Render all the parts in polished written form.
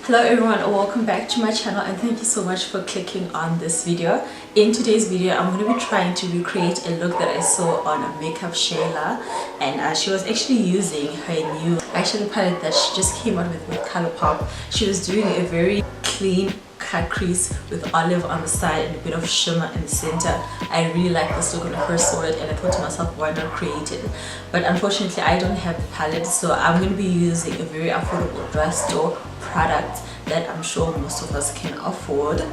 Hello everyone, welcome back to my channel and thank you so much for clicking on this video. In today's video I'm going to be trying to recreate a look that I saw on Makeupshayla, and she was actually using her new eyeshadow palette that she just came out with ColourPop. She was doing a very clean cut crease with olive on the side and a bit of shimmer in the center. I really like this look when I first saw it and I thought to myself, why not create it? But unfortunately I don't have the palette, so I'm going to be using a very affordable drugstore product that I'm sure most of us can afford,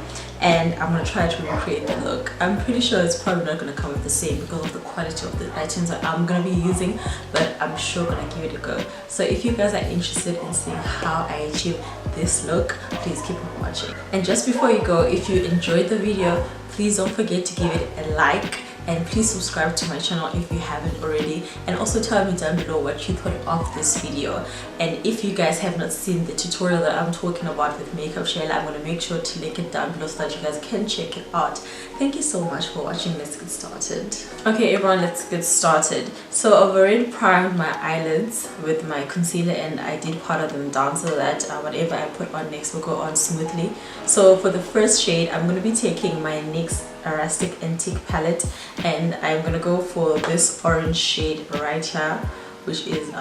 and I'm going to try to recreate the look. I'm pretty sure it's probably not going to come out the same because of the quality of the items that I'm going to be using, but I'm sure going to give it a go. So if you guys are interested in seeing how I achieve this look, please keep on watching. And just before you go, if you enjoyed the video, please don't forget to give it a like, and please subscribe to my channel if you haven't already, and also tell me down below what you thought of this video. And if you guys have not seen the tutorial that I'm talking about with Makeupshayla, I'm going to make sure to link it down below so that you guys can check it out. Thank you so much for watching. Let's get started. Okay everyone, let's get started. So I've already primed my eyelids with my concealer and I did powder them down so that whatever I put on next will go on smoothly. So for the first shade, I'm going to be taking my NYX Rustic Antique palette and I'm going to go for this orange shade right here, which is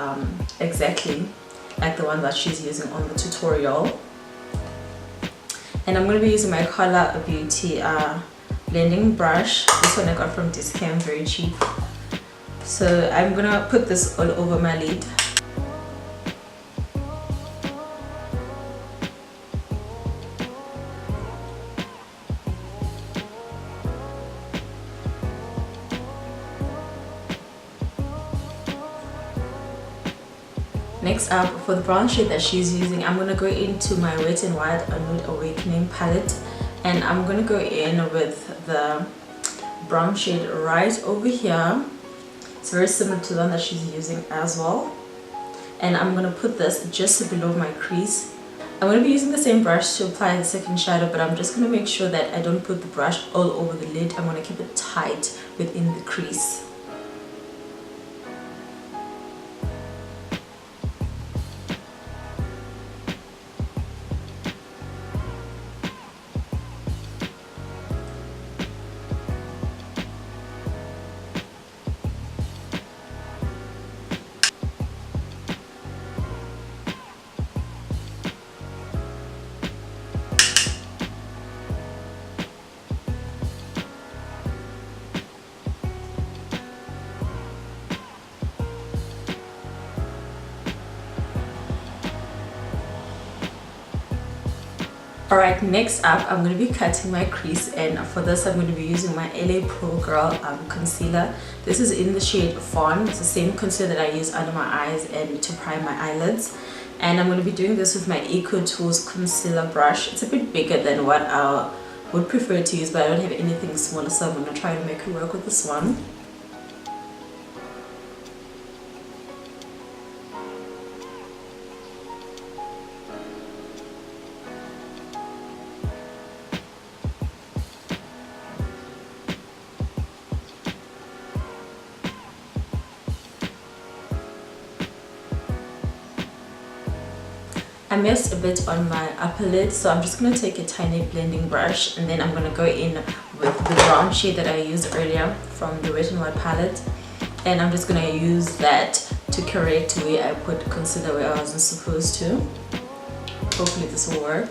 exactly like the one that she's using on the tutorial. And I'm going to be using my CALA Beauty blending brush. This one I got from Discount, very cheap. So I'm going to put this all over my lid. Next up, for the brown shade that she's using, I'm going to go into my Wet n Wild Nude Awakening palette, and I'm going to go in with the brown shade right over here. It's very similar to the one that she's using as well, and I'm going to put this just below my crease. I'm going to be using the same brush to apply the second shadow, but I'm just going to make sure that I don't put the brush all over the lid. I'm going to keep it tight within the crease. Alright, next up I'm going to be cutting my crease, and for this I'm going to be using my LA Pro Girl concealer. This is in the shade FAWN. It's the same concealer that I use under my eyes and to prime my eyelids. And I'm going to be doing this with my ECOTOOLS concealer brush. It's a bit bigger than what I would prefer to use, but I don't have anything smaller, so I'm going to try to make it work with this one. I messed a bit on my upper lid, so I'm just going to take a tiny blending brush and then I'm going to go in with the brown shade that I used earlier from the Wet n Wild palette, and I'm just going to use that to correct where I put concealer where I wasn't supposed to. Hopefully this will work.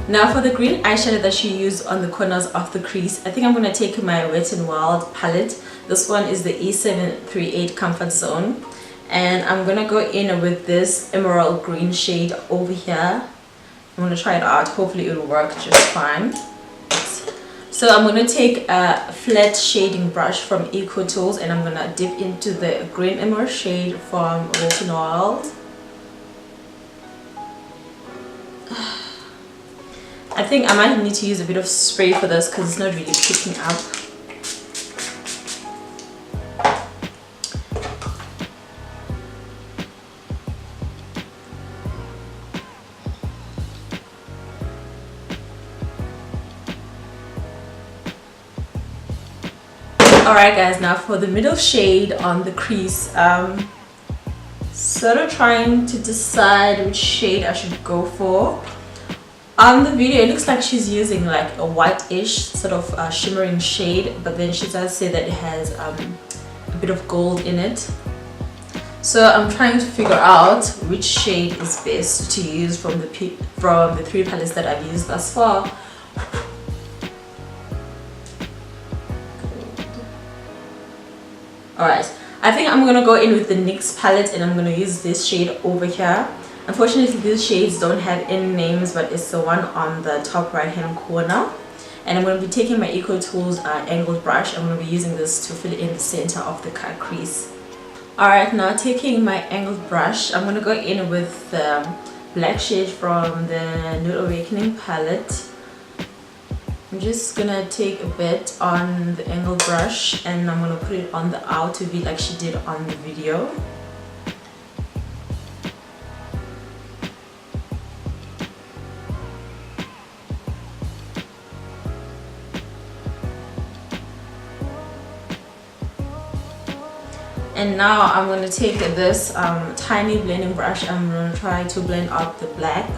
Now for the green eyeshadow that she used on the corners of the crease, I think I'm going to take my Wet n Wild palette. This one is the E738 Comfort Zone, and I'm going to go in with this emerald green shade over here. I'm going to try it out. Hopefully it will work just fine. So I'm going to take a flat shading brush from ECOTOOLS and I'm going to dip into the green emerald shade from Wet n Wild. I think I might need to use a bit of spray for this because it's not really picking up. Alright guys, now for the middle shade on the crease, sort of trying to decide which shade I should go for. On the video it looks like she's using like a white-ish sort of shimmering shade, but then she does say that it has a bit of gold in it. So I'm trying to figure out which shade is best to use from the 3 palettes that I've used thus far. Alright, I think I'm gonna go in with the NYX palette and I'm gonna use this shade over here. Unfortunately these shades don't have any names, but it's the one on the top right hand corner. And I'm going to be taking my EcoTools angled brush. I'm going to be using this to fill in the center of the cut crease. Alright, now taking my angled brush, I'm going to go in with the black shade from the Nude Awakening palette. I'm just going to take a bit on the angled brush and I'm going to put it on the outer V like she did on the video. And now I'm going to take this tiny blending brush. I'm going to try to blend out the black.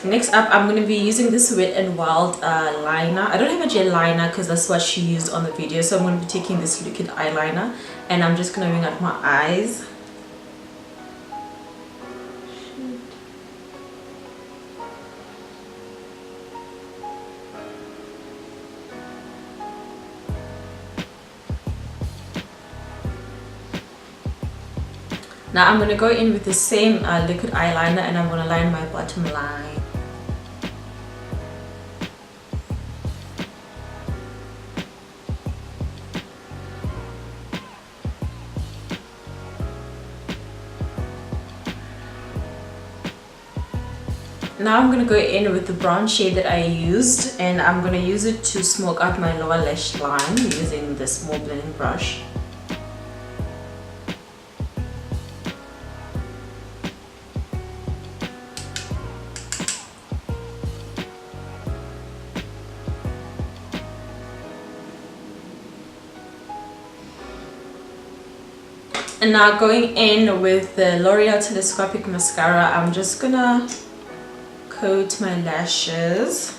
Next up, I'm going to be using this Wet n Wild liner. I don't have a gel liner because that's what she used on the video. So I'm going to be taking this liquid eyeliner and I'm just going to ring out my eyes. Now I'm going to go in with the same liquid eyeliner and I'm going to line my bottom line. Now I'm going to go in with the brown shade that I used and I'm going to use it to smoke out my lower lash line using the small blending brush. And now going in with the L'Oreal Telescopic Mascara, I'm just going to coat my lashes.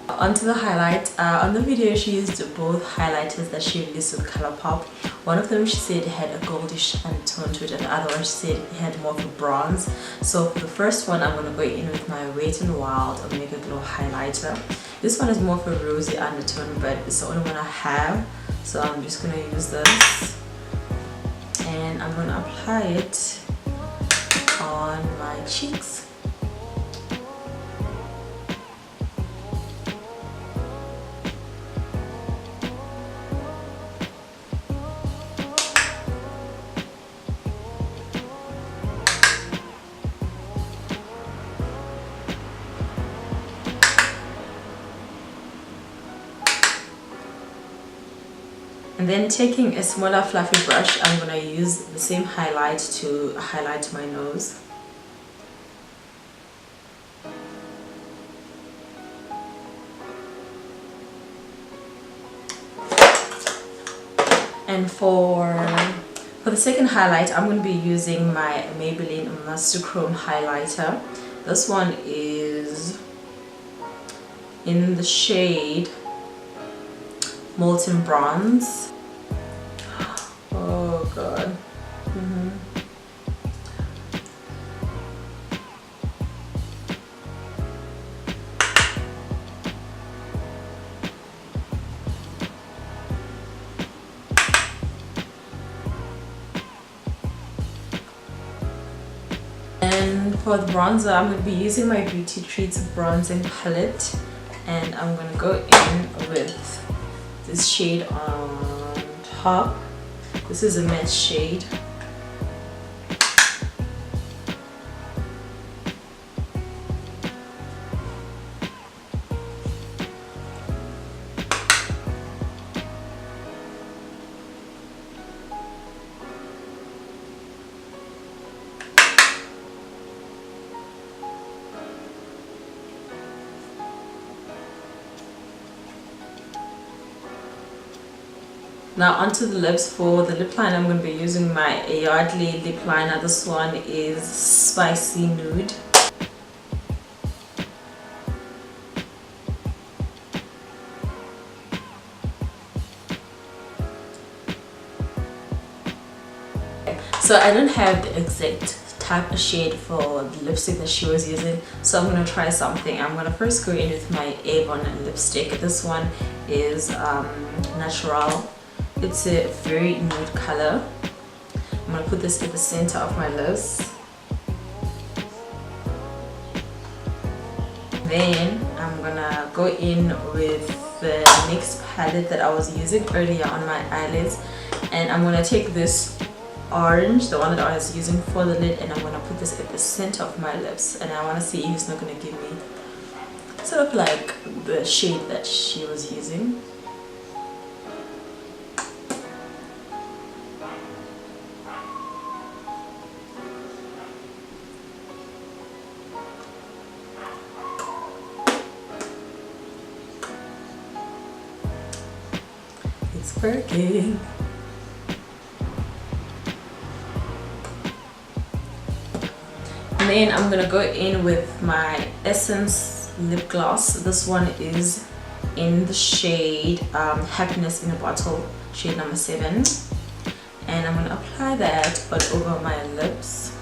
Onto the highlight. On the video she used both highlighters that she released with ColourPop. One of them she said it had a goldish undertone to it and the other one she said it had more of a bronze. So for the first one I'm going to go in with my Wet n Wild MEGAGLO highlighter. This one is more of a rosy undertone but it's the only one I have. So I'm just going to use this and I'm going to apply it on my cheeks. And then taking a smaller fluffy brush, I'm going to use the same highlight to highlight my nose. And for the second highlight, I'm going to be using my Maybelline Master Chrome highlighter. This one is in the shade Molten Bronze. Oh god. And for the bronzer, I'm going to be using my Beauty Treats bronzing palette and I'm going to go in with this shade on top. This is a matte shade. Now onto the lips. For the lip liner, I'm going to be using my ARDELL lip liner. This one is Spicy Nude. So I don't have the exact type of shade for the lipstick that she was using, so I'm going to try something. I'm going to first go in with my AVON lipstick. This one is NATURALE. It's a very nude color. I'm going to put this at the center of my lips. Then I'm going to go in with the NYX palette that I was using earlier on my eyelids, and I'm going to take this orange, the one that I was using for the lid, and I'm going to put this at the center of my lips, and I want to see if it's not going to give me sort of like the shade that she was using. It's working. And then I'm gonna go in with my Essence lip gloss. This one is in the shade Happiness in a Bottle, shade number 7. And I'm gonna apply that all over my lips.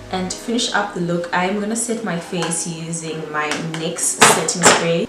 And to finish up the look, I'm going to set my face using my NYX setting spray.